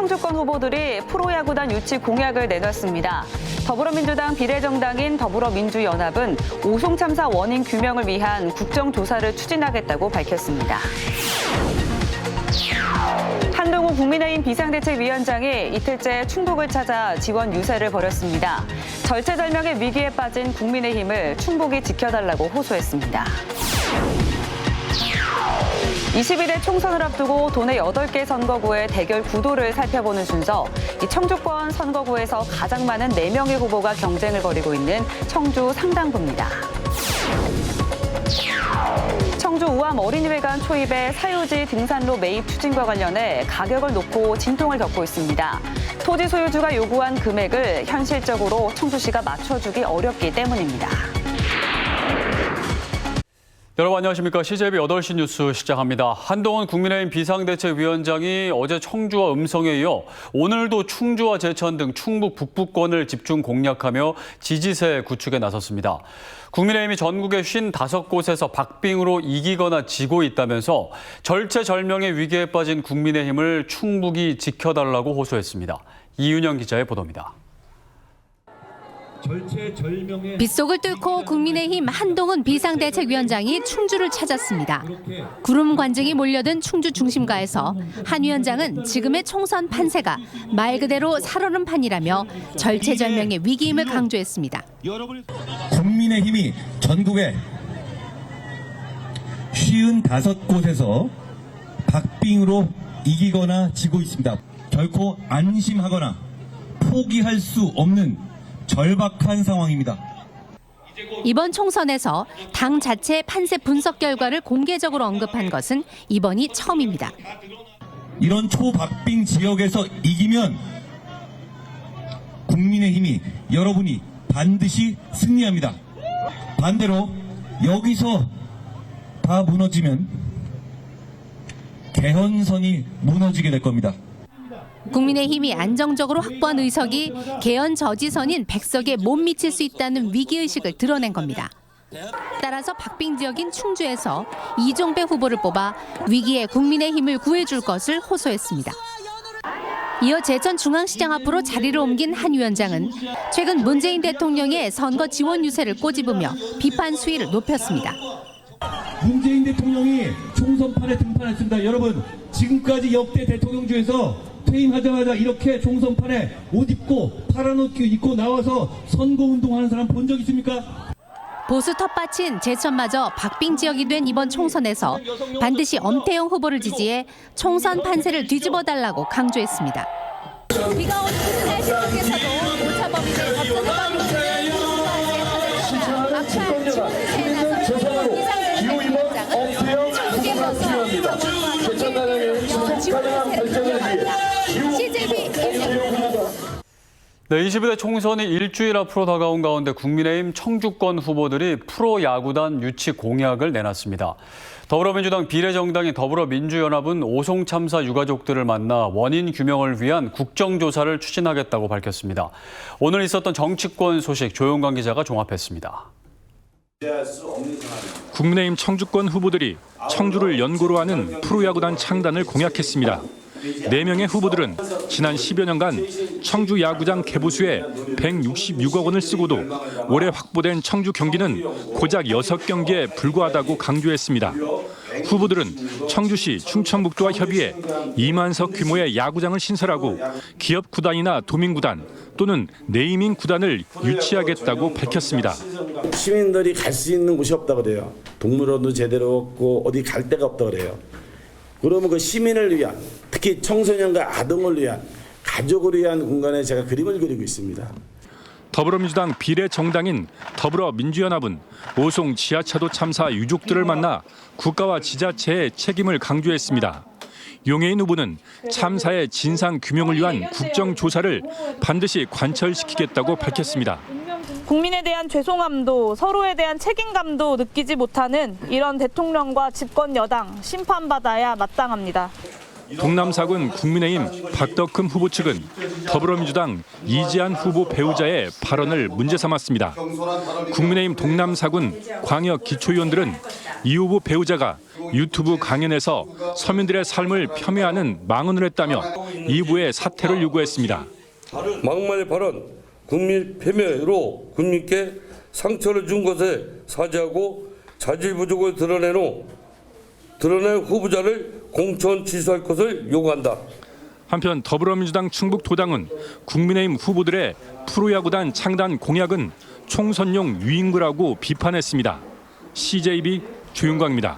청주권 후보들이 프로야구단 유치 공약을 내놨습니다. 더불어민주당 비례정당인 더불어민주연합은 오송 참사 원인 규명을 위한 국정조사를 추진하겠다고 밝혔습니다. 한동훈 국민의힘 비상대책위원장이 이틀째 충북을 찾아 지원 유세를 벌였습니다. 절체절명의 위기에 빠진 국민의힘을 충북이 지켜달라고 호소했습니다. 21대 총선을 앞두고 도내 8개 선거구의 대결 구도를 살펴보는 순서. 이 청주권 선거구에서 가장 많은 4명의 후보가 경쟁을 벌이고 있는 청주 상당구입니다. 청주 우암 어린이회관 초입에 사유지 등산로 매입 추진과 관련해 가격을 놓고 진통을 겪고 있습니다. 토지 소유주가 요구한 금액을 현실적으로 청주시가 맞춰주기 어렵기 때문입니다. 여러분 안녕하십니까. CJB 8시 뉴스 시작합니다. 한동훈 국민의힘 비상대책위원장이 어제 청주와 음성에 이어 오늘도 충주와 제천 등 충북 북부권을 집중 공략하며 지지세 구축에 나섰습니다. 국민의힘이 전국의 55곳에서 박빙으로 이기거나 지고 있다면서 절체절명의 위기에 빠진 국민의힘을 충북이 지켜달라고 호소했습니다. 이윤영 기자의 보도입니다. 빗속을 뚫고 국민의힘 한동훈 비상대책위원장이 충주를 찾았습니다. 구름 관중이 몰려든 충주 중심가에서 한 위원장은 지금의 총선 판세가 말 그대로 살얼음판이라며 절체절명의 위기임을 강조했습니다. 국민의힘이 전국에 55곳에서 박빙으로 이기거나 지고 있습니다. 결코 안심하거나 포기할 수 없는 절박한 상황입니다. 이번 총선에서 당 자체 판세 분석 결과를 공개적으로 언급한 것은 이번이 처음입니다. 이런 초박빙 지역에서 이기면 국민의힘이 여러분이 반드시 승리합니다. 반대로 여기서 다 무너지면 개헌선이 무너지게 될 겁니다. 국민의힘이 안정적으로 확보한 의석이 개헌 저지선인 100석에 못 미칠 수 있다는 위기의식을 드러낸 겁니다. 따라서 박빙 지역인 충주에서 이종배 후보를 뽑아 위기에 국민의힘을 구해줄 것을 호소했습니다. 이어 제천 중앙시장 앞으로 자리를 옮긴 한 위원장은 최근 문재인 대통령의 선거 지원 유세를 꼬집으며 비판 수위를 높였습니다. 문재인 대통령이 총선판에 등판했습니다. 여러분, 지금까지 역대 대통령 중에서 퇴임하자마자 이렇게 총선판에 옷 입고 파란 옷 입고 나와서 선거운동하는 사람 본 적 있습니까? 보수 텃밭인 제천마저 박빙 지역이 된 이번 총선에서 반드시 엄태영 후보를 지지해 총선 판세를 뒤집어달라고 강조했습니다. 비가 오는 큰 날씨 속에서도 오차범위를 거쳐나가고 있는 막판 중세에 나선 비상대책위원장은 충북에서서 지원과 지원을 세웠습니다. CJB 네, 22대 총선이 일주일 앞으로 다가온 가운데 국민의힘 청주권 후보들이 프로야구단 유치 공약을 내놨습니다. 더불어민주당 비례정당인 더불어민주연합은 오송 참사 유가족들을 만나 원인 규명을 위한 국정조사를 추진하겠다고 밝혔습니다. 오늘 있었던 정치권 소식 조용관 기자가 종합했습니다. 국민의힘 청주권 후보들이 청주를 연고로 하는 프로야구단 창단을 공약했습니다. 4명의 후보들은 지난 10여 년간 청주 야구장 개보수에 166억 원을 쓰고도 올해 확보된 청주 경기는 고작 6경기에 불과하다고 강조했습니다. 후보들은 청주시 충청북도와 협의해 2만석 규모의 야구장을 신설하고 기업 구단이나 도민구단 또는 네이밍 구단을 유치하겠다고 밝혔습니다. 시민들이 갈 수 있는 곳이 없다 그래요. 동물원도 제대로 없고 어디 갈 데가 없다 그래요. 그러면 그 시민을 위한, 특히 청소년과 아동을 위한, 가족을 위한 공간에 제가 그림을 그리고 있습니다. 더불어민주당 비례정당인 더불어민주연합은 오송 지하차도 참사 유족들을 만나 국가와 지자체의 책임을 강조했습니다. 용해인 후보는 참사의 진상 규명을 위한 국정조사를 반드시 관철시키겠다고 밝혔습니다. 국민에 대한 죄송함도 서로에 대한 책임감도 느끼지 못하는 이런 대통령과 집권 여당 심판받아야 마땅합니다. 동남사군 국민의힘 박덕흠 후보 측은 더불어민주당 이재한 후보 배우자의 발언을 문제 삼았습니다. 국민의힘 동남사군 광역 기초위원들은 이 후보 배우자가 유튜브 강연에서 서민들의 삶을 폄훼하는 망언을 했다며 이후의 사퇴를 요구했습니다. 막말의 발언, 국민 폄훼로 국민께 상처를 준 것에 사죄하고 자질 부족을 드러낸 후보자를 공천 취소할 것을 요구한다. 한편 더불어민주당 충북도당은 국민의힘 후보들의 프로야구단 창단 공약은 총선용 유인구라고 비판했습니다. CJB 조윤광입니다.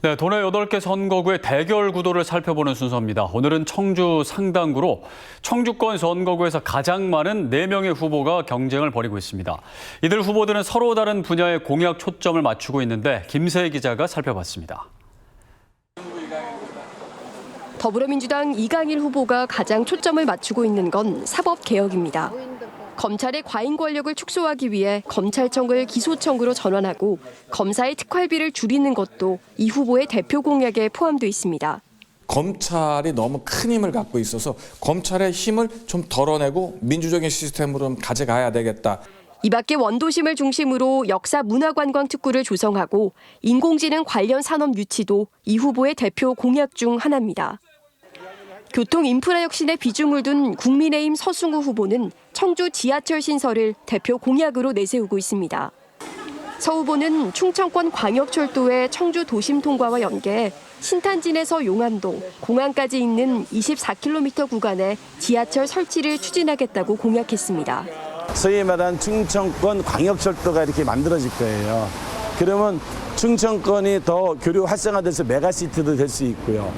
네, 도내 8개 선거구의 대결 구도를 살펴보는 순서입니다. 오늘은 청주 상당구로 청주권 선거구에서 가장 많은 4명의 후보가 경쟁을 벌이고 있습니다. 이들 후보들은 서로 다른 분야의 공약 초점을 맞추고 있는데 김세희 기자가 살펴봤습니다. 더불어민주당 이강일 후보가 가장 초점을 맞추고 있는 건 사법개혁입니다. 검찰의 과잉 권력을 축소하기 위해 검찰청을 기소청으로 전환하고 검사의 특활비를 줄이는 것도 이 후보의 대표 공약에 포함돼 있습니다. 검찰이 너무 큰 힘을 갖고 있어서 검찰의 힘을 좀 덜어내고 민주적인 시스템으로 가져가야 되겠다. 이 밖에 원도심을 중심으로 역사 문화관광 특구를 조성하고 인공지능 관련 산업 유치도 이 후보의 대표 공약 중 하나입니다. 교통 인프라 혁신에 비중을 둔 국민의힘 서승우 후보는 청주 지하철 신설을 대표 공약으로 내세우고 있습니다. 서 후보는 충청권 광역철도의 청주 도심 통과와 연계해 신탄진에서 용안동, 공항까지 있는 24km 구간에 지하철 설치를 추진하겠다고 공약했습니다. 소위 말하는 충청권 광역철도가 이렇게 만들어질 거예요. 그러면 충청권이 더 교류 활성화돼서 메가시티도 될 수 있고요.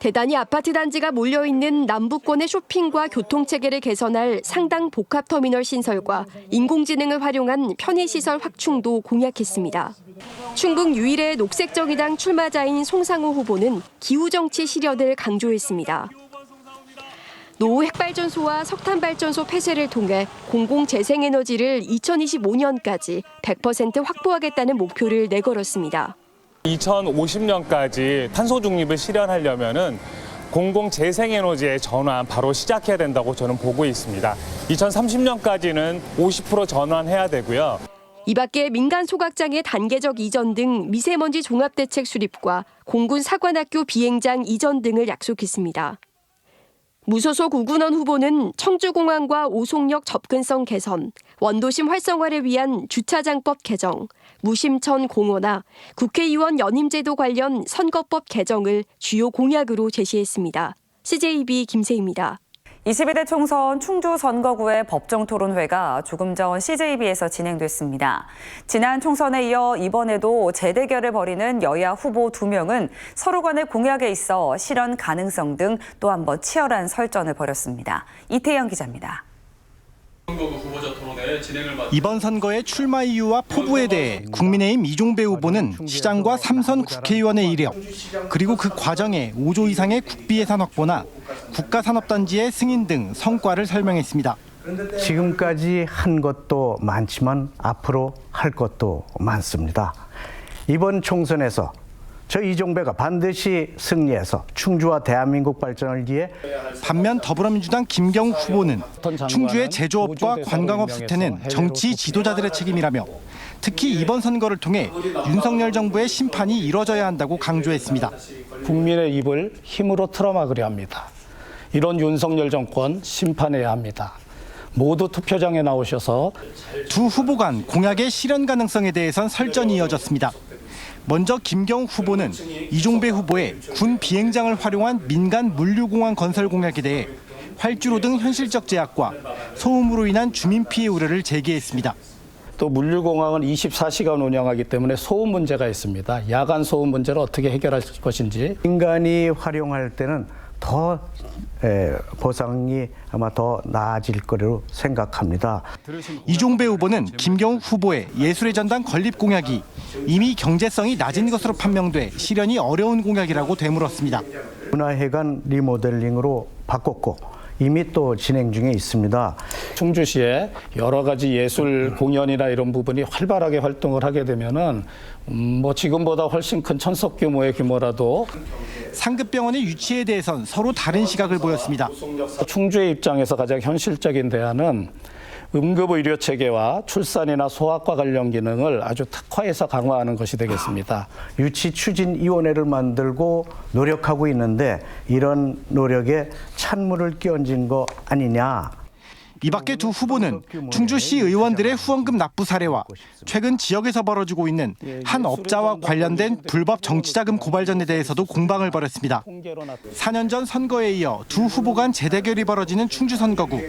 대단히 아파트 단지가 몰려있는 남부권의 쇼핑과 교통체계를 개선할 상당 복합터미널 신설과 인공지능을 활용한 편의시설 확충도 공약했습니다. 충북 유일의 녹색정의당 출마자인 송상호 후보는 기후정치 실현을 강조했습니다. 노후 핵발전소와 석탄발전소 폐쇄를 통해 공공재생에너지를 2025년까지 100% 확보하겠다는 목표를 내걸었습니다. 2050년까지 탄소 중립을 실현하려면은 공공재생에너지의 전환 바로 시작해야 된다고 저는 보고 있습니다. 2030년까지는 50% 전환해야 되고요. 이 밖에 민간 소각장의 단계적 이전 등 미세먼지 종합대책 수립과 공군 사관학교 비행장 이전 등을 약속했습니다. 무소속 우군원 후보는 청주공항과 오송역 접근성 개선, 원도심 활성화를 위한 주차장법 개정, 무심천 공원화, 국회의원 연임제도 관련 선거법 개정을 주요 공약으로 제시했습니다. CJB 김세희입니다. 22대 총선 충주 선거구의 법정 토론회가 조금 전 CJB에서 진행됐습니다. 지난 총선에 이어 이번에도 재대결을 벌이는 여야 후보 2명은 서로 간의 공약에 있어 실현 가능성 등 또 한 번 치열한 설전을 벌였습니다. 이태영 기자입니다. 이번 선거의 출마 이유와 포부에 대해 국민의힘 이종배 후보는 시장과 3선 국회의원의 이력, 그리고 그 과정에 5조 이상의 국비 예산 확보나 국가산업단지의 승인 등 성과를 설명했습니다. 지금까지 한 것도 많지만 앞으로 할 것도 많습니다. 이번 총선에서 저 이종배가 반드시 승리해서 충주와 대한민국 발전을 위해. 반면 더불어민주당 김경우 후보는 충주의 제조업과 관광업 수태는 정치 지도자들의 책임이라며 특히 이번 선거를 통해 윤석열 정부의 심판이 이뤄져야 한다고 강조했습니다. 국민의 입을 힘으로 틀어막으려 합니다. 이런 윤석열 정권 심판해야 합니다. 모두 투표장에 나오셔서. 두 후보 간 공약의 실현 가능성에 대해선 설전이 이어졌습니다. 먼저 김경우 후보는 이종배 후보의 군 비행장을 활용한 민간 물류공항 건설 공약에 대해 활주로 등 현실적 제약과 소음으로 인한 주민 피해 우려를 제기했습니다. 또 물류공항은 24시간 운영하기 때문에 소음 문제가 있습니다. 야간 소음 문제를 어떻게 해결할 것인지. 인간이 활용할 때는 더 보상이 아마 더 나아질 거로 생각합니다. 이종배 후보는 김경우 후보의 예술의 전당 건립 공약이 이미 경제성이 낮은 것으로 판명돼 실현이 어려운 공약이라고 되물었습니다. 문화회관 리모델링으로 바꿨고 이미 또 진행 중에 있습니다. 충주시에 여러 가지 예술 공연이나 이런 부분이 활발하게 활동을 하게 되면은 뭐 지금보다 훨씬 큰 천석 규모의 규모라도 상급병원의 유치에 대해선 서로 다른 시각을 보였습니다. 충주의 입장에서 가장 현실적인 대안은 응급의료 체계와 출산이나 소아과 관련 기능을 아주 특화해서 강화하는 것이 되겠습니다. 유치추진위원회를 만들고 노력하고 있는데 이런 노력에 찬물을 끼얹은 거 아니냐. 이 밖에 두 후보는 충주시 의원들의 후원금 납부 사례와 최근 지역에서 벌어지고 있는 한 업자와 관련된 불법 정치자금 고발전에 대해서도 공방을 벌였습니다. 4년 전 선거에 이어 두 후보 간 재대결이 벌어지는 충주 선거구.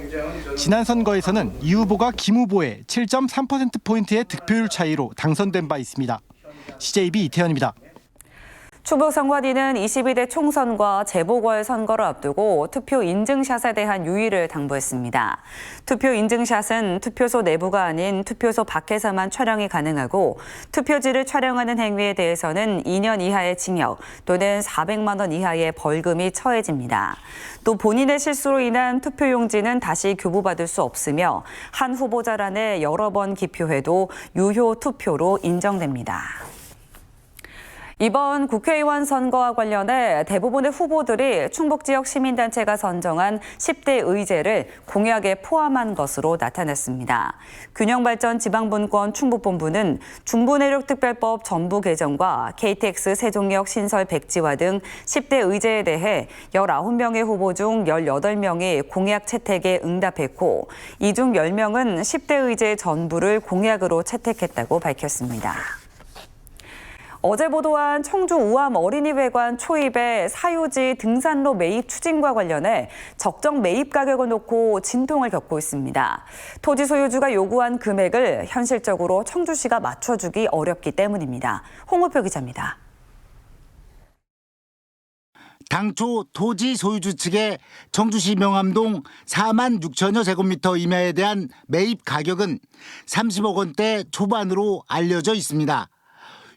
지난 선거에서는 이 후보가 김 후보의 7.3%포인트의 득표율 차이로 당선된 바 있습니다. CJB 이태현입니다. 충북선관위는 22대 총선과 재보궐선거를 앞두고 투표 인증샷에 대한 유의를 당부했습니다. 투표 인증샷은 투표소 내부가 아닌 투표소 밖에서만 촬영이 가능하고 투표지를 촬영하는 행위에 대해서는 2년 이하의 징역 또는 400만 원 이하의 벌금이 처해집니다. 또 본인의 실수로 인한 투표용지는 다시 교부받을 수 없으며 한 후보자란에 여러 번 기표해도 유효 투표로 인정됩니다. 이번 국회의원 선거와 관련해 대부분의 후보들이 충북 지역 시민단체가 선정한 10대 의제를 공약에 포함한 것으로 나타났습니다. 균형발전 지방분권 충북본부는 중부내륙특별법 전부 개정과 KTX 세종역 신설 백지화 등 10대 의제에 대해 19명의 후보 중 18명이 공약 채택에 응답했고 이 중 10명은 10대 의제 전부를 공약으로 채택했다고 밝혔습니다. 어제 보도한 청주 우암 어린이회관 초입의 사유지 등산로 매입 추진과 관련해 적정 매입 가격을 놓고 진통을 겪고 있습니다. 토지 소유주가 요구한 금액을 현실적으로 청주시가 맞춰주기 어렵기 때문입니다. 홍우표 기자입니다. 당초 토지 소유주 측의 청주시 명암동 4만 6천여 제곱미터 임야에 대한 매입 가격은 30억 원대 초반으로 알려져 있습니다.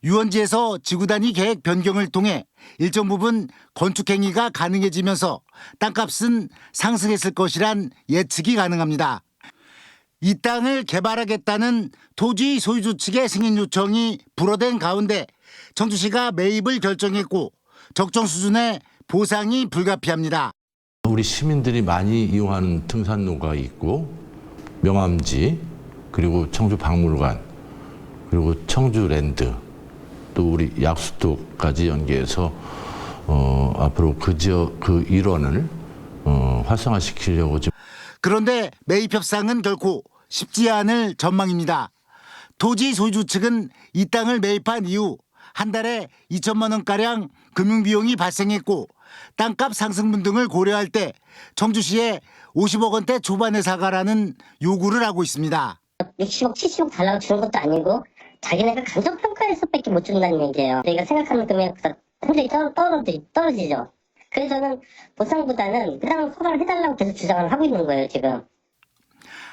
유원지에서 지구단위 계획 변경을 통해 일정 부분 건축 행위가 가능해지면서 땅값은 상승했을 것이란 예측이 가능합니다. 이 땅을 개발하겠다는 토지 소유주 측의 승인 요청이 불어댄 가운데 청주시가 매입을 결정했고 적정 수준의 보상이 불가피합니다. 우리 시민들이 많이 이용하는 등산로가 있고 명암지 그리고 청주박물관 그리고 청주랜드 또 우리 약수도까지 연계해서 앞으로 그 지역 그 일원을 활성화시키려고 지금. 그런데 매입 협상은 결코 쉽지 않을 전망입니다. 토지 소유주 측은 이 땅을 매입한 이후 한 달에 2천만 원가량 금융비용이 발생했고 땅값 상승분 등을 고려할 때 청주시에 50억 원대 초반에 사가라는 요구를 하고 있습니다. 60억, 70억 달라고 주는 것도 아니고 자기네가 감정평가에서밖에 못 준다는 얘기예요. 저희가 생각하는 금액보다 굉장히 떨어지죠. 그래서 저는 보상보다는 그 땅을 허가를 해달라고 계속 주장을 하고 있는 거예요, 지금.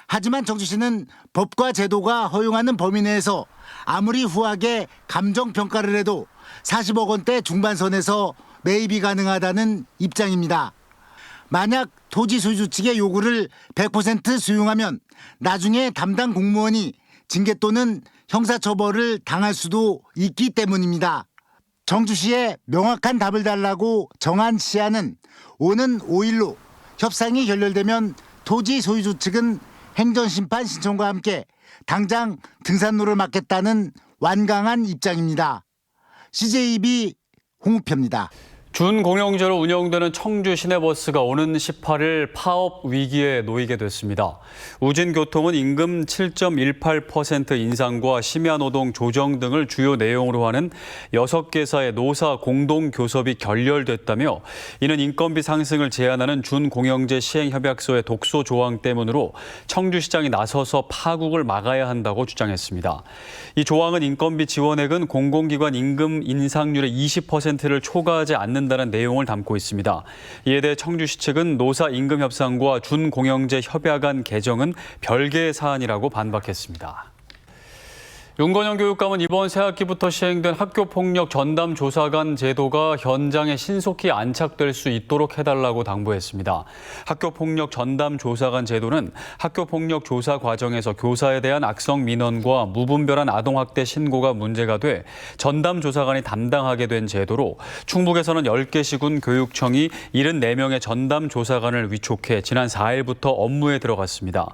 하지만 청주시는 법과 제도가 허용하는 범위 내에서 아무리 후하게 감정평가를 해도 40억 원대 중반선에서 매입이 가능하다는 입장입니다. 만약 토지 소유주 측의 요구를 100% 수용하면 나중에 담당 공무원이 징계 또는 형사처벌을 당할 수도 있기 때문입니다. 청주시에 명확한 답을 달라고 정한 시한은 오는 5일로 협상이 결렬되면 토지 소유주 측은 행정심판 신청과 함께 당장 등산로를 막겠다는 완강한 입장입니다. CJB 홍우표입니다. 준공영제로 운영되는 청주 시내버스가 오는 18일 파업 위기에 놓이게 됐습니다. 우진교통은 임금 7.18% 인상과 심야노동 조정 등을 주요 내용으로 하는 6개사의 노사 공동교섭이 결렬됐다며 이는 인건비 상승을 제한하는 준공영제 시행협약서의 독소 조항 때문으로 청주시장이 나서서 파국을 막아야 한다고 주장했습니다. 이 조항은 인건비 지원액은 공공기관 임금 인상률의 20%를 초과하지 않는다는 내용을 담고 있습니다. 이에 대해 청주시 측은 노사 임금 협상과 준공영제 협약안 개정은 별개의 사안이라고 반박했습니다. 윤건영 교육감은 이번 새학기부터 시행된 학교폭력 전담조사관 제도가 현장에 신속히 안착될 수 있도록 해달라고 당부했습니다. 학교폭력 전담조사관 제도는 학교폭력 조사 과정에서 교사에 대한 악성 민원과 무분별한 아동학대 신고가 문제가 돼 전담조사관이 담당하게 된 제도로 충북에서는 10개 시군 교육청이 74명의 전담조사관을 위촉해 지난 4일부터 업무에 들어갔습니다.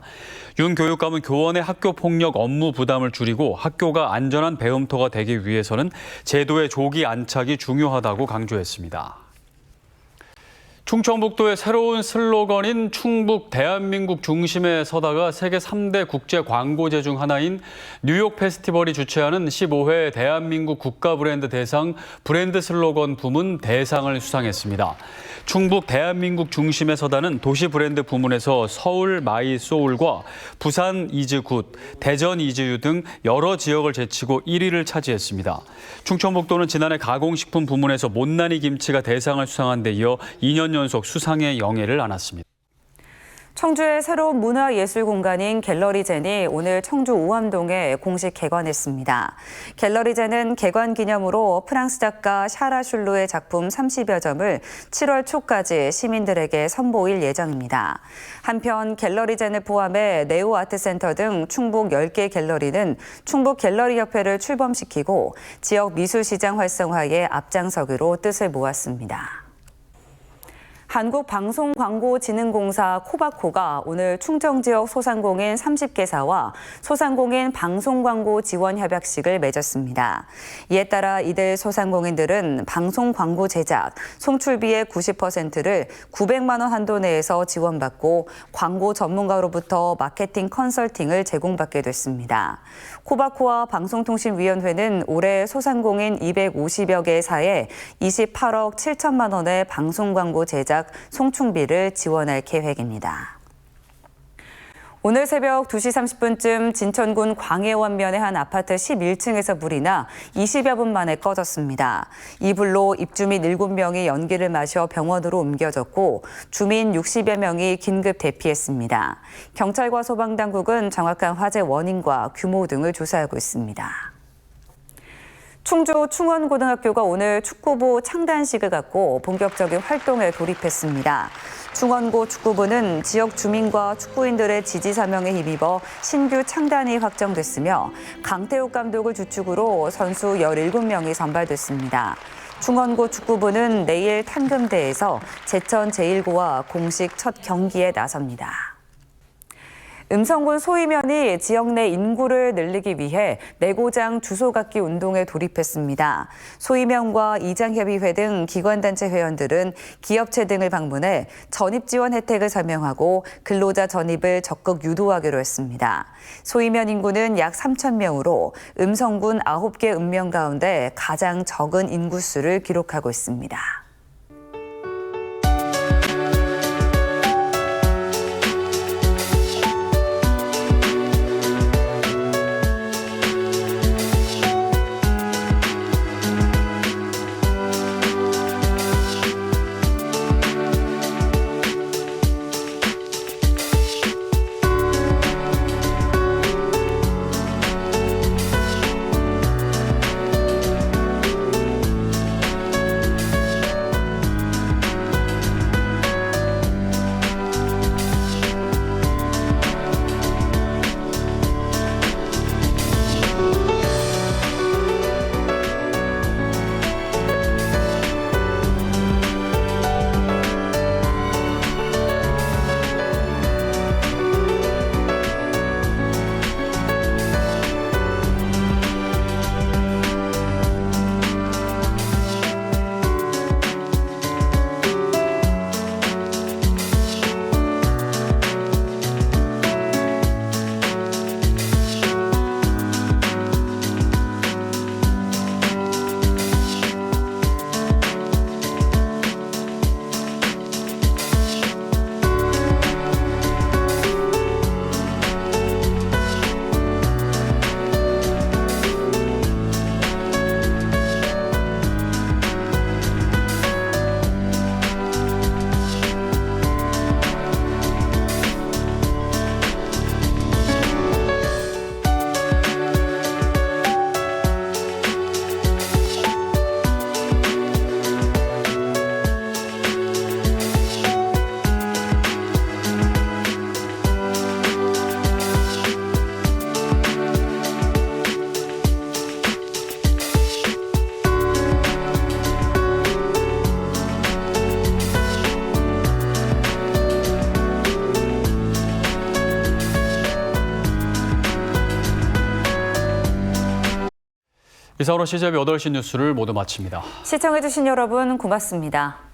윤 교육감은 교원의 학교폭력 업무 부담을 줄이고 학교가 안전한 배움터가 되기 위해서는 제도의 조기 안착이 중요하다고 강조했습니다. 충청북도의 새로운 슬로건인 충북 대한민국 중심에 서다가 세계 3대 국제 광고제 중 하나인 뉴욕 페스티벌이 주최하는 15회 대한민국 국가 브랜드 대상 브랜드 슬로건 부문 대상을 수상했습니다. 충북 대한민국 중심에 서다는 도시 브랜드 부문에서 서울 마이 소울과 부산 이즈 굿, 대전 이즈유 등 여러 지역을 제치고 1위를 차지했습니다. 충청북도는 지난해 가공식품 부문에서 못난이 김치가 대상을 수상한 데 이어 2년 연속 수상의 영예를 안았습니다. 청주의 새로운 문화예술 공간인 갤러리젠이 오늘 청주 오암동에 공식 개관했습니다. 갤러리젠은 개관 기념으로 프랑스 작가 샤라 슐루의 작품 30여 점을 7월 초까지 시민들에게 선보일 예정입니다. 한편 갤러리젠을 포함해 네오 아트센터 등 충북 10개 갤러리는 충북 갤러리협회를 출범시키고 지역 미술시장 활성화에 앞장서기로 뜻을 모았습니다. 한국방송광고진흥공사 코바코가 오늘 충청지역 소상공인 30개사와 소상공인 방송광고 지원 협약식을 맺었습니다. 이에 따라 이들 소상공인들은 방송광고 제작, 송출비의 90%를 900만 원 한도 내에서 지원받고 광고 전문가로부터 마케팅 컨설팅을 제공받게 됐습니다. 코바코와 방송통신위원회는 올해 소상공인 250여 개사에 28억 7천만 원의 방송광고 제작, 송출비를 지원할 계획입니다. 오늘 새벽 2시 30분쯤 진천군 광해원면의 한 아파트 11층에서 불이 나 20여 분 만에 꺼졌습니다. 이 불로 입주민 7명이 연기를 마셔 병원으로 옮겨졌고 주민 60여 명이 긴급 대피했습니다. 경찰과 소방당국은 정확한 화재 원인과 규모 등을 조사하고 있습니다. 충주 충원고등학교가 오늘 축구부 창단식을 갖고 본격적인 활동에 돌입했습니다. 충원고 축구부는 지역 주민과 축구인들의 지지 사명에 힘입어 신규 창단이 확정됐으며 강태욱 감독을 주축으로 선수 17명이 선발됐습니다. 충원고 축구부는 내일 탄금대에서 제천 제1고와 공식 첫 경기에 나섭니다. 음성군 소이면이 지역 내 인구를 늘리기 위해 내고장 주소 갖기 운동에 돌입했습니다. 소이면과 이장협의회 등 기관단체 회원들은 기업체 등을 방문해 전입 지원 혜택을 설명하고 근로자 전입을 적극 유도하기로 했습니다. 소이면 인구는 약 3,000명으로 음성군 9개 읍면 가운데 가장 적은 인구수를 기록하고 있습니다. 이상으로 CJB 8시 뉴스를 모두 마칩니다. 시청해주신 여러분 고맙습니다.